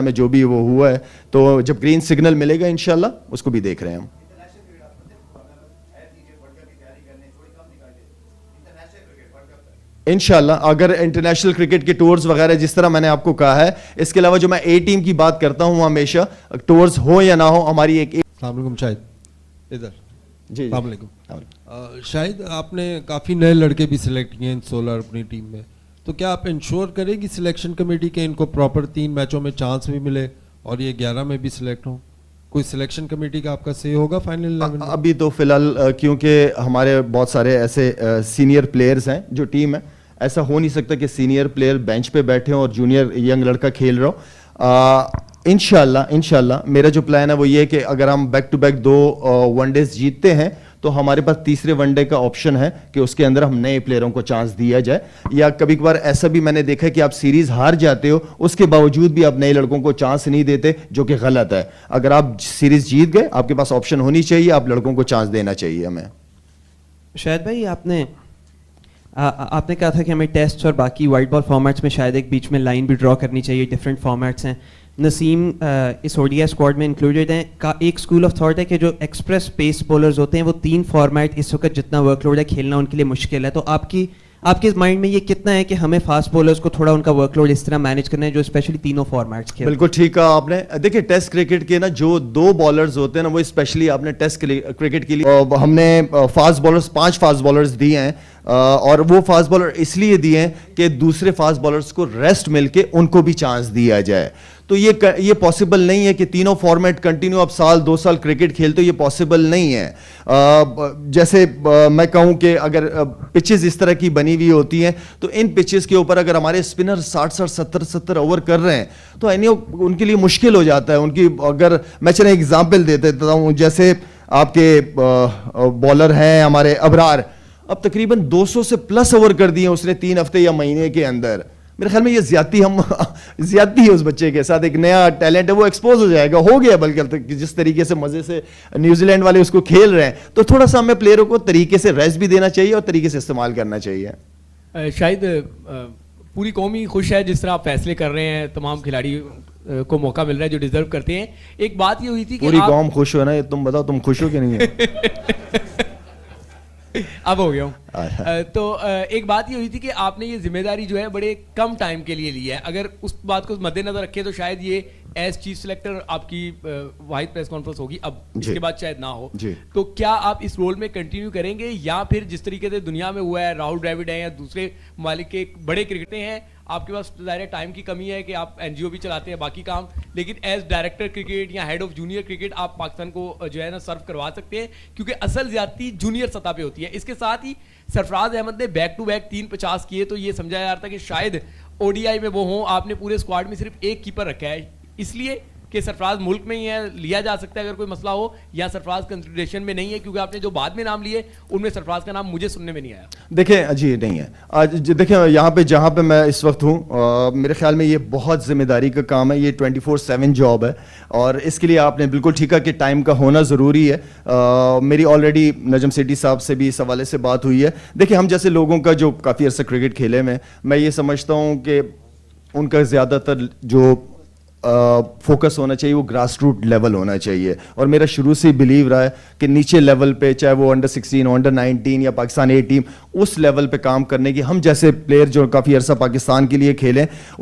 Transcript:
میں جو بھی وہ ہوا ہے, تو جب گرین سگنل ملے گا انشاءاللہ اس کو بھی دیکھ رہے ہیں ہم. انشاءاللہ اگر انٹرنیشنل کرکٹ کے ٹورز وغیرہ جس طرح میں نے آپ کو کہا ہے, اس کے علاوہ جو میں اے ٹیم کی بات کرتا ہوں ہمیشہ, ٹورز ہو یا نہ ہو, ہماری ایک. السلام علیکم شاہد, ادھر. جی السلام علیکم. شاہد, آپ نے کافی نئے لڑکے بھی سلیکٹ کیے ہیں سولر اپنی ٹیم میں, تو کیا آپ انشور کریں گی سلیکشن کمیٹی کے ان کو پراپر 3 میچوں میں چانس بھی ملے اور یہ 11 میں بھی سلیکٹ ہوں؟ کوئی سلیکشن کمیٹی کا آپ کا صحیح ہوگا فائنل 11 میں؟ ابھی تو فی الحال کیونکہ ہمارے بہت سارے ایسے سینئر پلیئرز ہیں جو ٹیم ہے, ایسا ہو نہیں سکتا کہ سینئر پلیئر بینچ پہ بیٹھے ہوں اور جونیئر ینگ لڑکا کھیل رہا ہو. انشاءاللہ میرا جو پلان ہے وہ یہ ہے کہ اگر ہم back to back 2 one days جیتتے ہیں تو ہمارے پاس تیسرے ون ڈے کا آپشن ہے کہ اس کے اندر ہم نئے پلیئروں کو چانس دیا جائے. یا کبھی کبھار ایسا بھی میں نے دیکھا کہ آپ سیریز ہار جاتے ہو, اس کے باوجود بھی آپ نئے لڑکوں کو چانس نہیں دیتے, جو کہ غلط ہے. اگر آپ سیریز جیت گئے آپ کے پاس آپشن ہونی چاہیے, آپ لڑکوں کو چانس دینا چاہیے ہمیں. شاید بھائی, آپ نے کہا تھا کہ ہمیں ٹیسٹ اور باقی وائٹ بال فارمیٹس میں شاید ایک بیچ میں لائن بھی ڈرا کرنی چاہیے, ڈفرینٹ فارمیٹس ہیں. نسیم اس اوڈی اسکواڈ میں انکلوڈیڈ ہیں. کا ایک اسکول آف تھاٹ ہے کہ جو ایکسپریس پیس بولرز ہوتے ہیں وہ 3 فارمیٹ اس وقت جتنا ورک لوڈ ہے کھیلنا ان کے لیے مشکل ہے. تو آپ کے مائنڈ میں یہ کتنا ہے کہ ہمیں فاسٹ بولرز کو تھوڑا ان کا ورک لوڈ اس طرح مینیج کرنا ہے جو اسپیشلی تینوں فارمیٹس کھیلیں؟ بالکل ٹھیک کہا آپ نے. دیکھیں ٹیسٹ کرکٹ کے نا جو 2 بالرز ہوتے ہیں نا, وہ اسپیشلی آپ نے ٹیسٹ کرکٹ کے لیے ہم نے فاسٹ بالرز 5 فاسٹ بالرز دیے ہیں, اور وہ فاسٹ بالر اس لیے دیے ہیں کہ دوسرے فاسٹ بالرز کو ریسٹ مل کے ان کو بھی چانس دیا جائے. تو یہ پاسبل نہیں ہے کہ تینوں فارمیٹ کنٹینیو اب 2 سال کرکٹ کھیلتے ہو, یہ پاسبل نہیں ہے. جیسے میں کہوں کہ اگر پچز اس طرح کی بنی ہوئی ہوتی ہیں تو ان پچز کے اوپر اگر ہمارے اسپنر 60-70 اوور کر رہے ہیں تو ان کے لیے مشکل ہو جاتا ہے. ان کی اگر میں چلیں ایگزامپل دے دیتا ہوں, جیسے آپ کے بالر ہیں ہمارے ابرار, اب تقریباً 200 سے پلس اوور کر دیے اس نے 3 ہفتے یا مہینے کے اندر. میرے خیال میں یہ زیادتی ہے اس بچے کے ساتھ. ایک نیا ٹیلنٹ ہے, وہ ایکسپوز ہو جائے گا, ہو گیا بلکہ جس طریقے سے مزے سے نیوزی لینڈ والے اس کو کھیل رہے ہیں. تو تھوڑا سا ہمیں پلیئروں کو طریقے سے ریسٹ بھی دینا چاہیے اور طریقے سے استعمال کرنا چاہیے. شاید پوری قوم ہی خوش ہے جس طرح آپ فیصلے کر رہے ہیں, تمام کھلاڑی کو موقع مل رہا ہے جو ڈیزرو کرتے ہیں. ایک بات یہ ہوئی تھی کہ پوری قوم خوش ہو نا, تم بتاؤ تم خوش ہو کہ نہیں ہو؟ اب ہو گیا ہوں. تو ایک بات یہ ہوئی تھی کہ آپ نے یہ ذمہ داری جو ہے بڑے کم ٹائم کے لیے لی ہے. اگر اس بات کو مد نظر رکھے تو شاید یہ ایز چیف سلیکٹر آپ کی واحد پریس کانفرنس ہوگی, اب اس کے بعد شاید نہ ہو. تو کیا آپ اس رول میں کنٹینیو کریں گے, یا پھر جس طریقے سے دنیا میں ہوا ہے, راہل ڈراوڈ ہیں یا دوسرے ممالک کے بڑے کرکٹر ہیں, آپ کے پاس ظاہر ٹائم کی کمی ہے کہ آپ این جی او بھی چلاتے ہیں باقی کام, لیکن ایز ڈائریکٹر کرکٹ یا ہیڈ آف جونیئر کرکٹ آپ پاکستان کو جو ہے نا سرو کروا سکتے ہیں, کیونکہ اصل زیادتی جونیئر سطح پہ ہوتی ہے. اس کے ساتھ ہی سرفراز احمد نے بیک ٹو بیک 350 کیے, تو یہ سمجھا جا رہا تھا کہ شاید او ڈی آئی میں وہ ہوں. آپ نے پورے اسکواڈ میں صرف 1 کیپر رکھا ہے, اس لیے کہ سرفراز ملک میں ہی ہے, لیا جا سکتا ہے اگر کوئی مسئلہ ہو, یا سرفراز کنسیڈریشن میں نہیں ہے؟ کیونکہ آپ نے جو بعد میں نام لیے ان میں سرفراز کا نام مجھے سننے میں نہیں آیا. دیکھیں جی نہیں ہے. آج دیکھیں یہاں پہ جہاں پہ میں اس وقت ہوں, میرے خیال میں یہ بہت ذمہ داری کا کام ہے, یہ 24/7 جاب ہے, اور اس کے لیے آپ نے بالکل ٹھیک ہے کہ ٹائم کا ہونا ضروری ہے. میری آلریڈی نجم سیٹھی صاحب سے بھی اس حوالے سے بات ہوئی ہے. دیکھیں ہم جیسے لوگوں کا جو کافی عرصہ کرکٹ کھیلے میں یہ سمجھتا ہوں کہ ان کا زیادہ تر جو فوکس ہونا چاہیے وہ گراس روٹ لیول ہونا چاہیے. اور میرا شروع سے بلیو رہا ہے کہ نیچے لیول پہ, چاہے وہ انڈر 16 انڈر 19 یا پاکستان اے ٹیم, اس لیول پہ کام کرنے کی, ہم جیسے پلیئر جو کافی عرصہ پاکستان کے لیے کھیلیں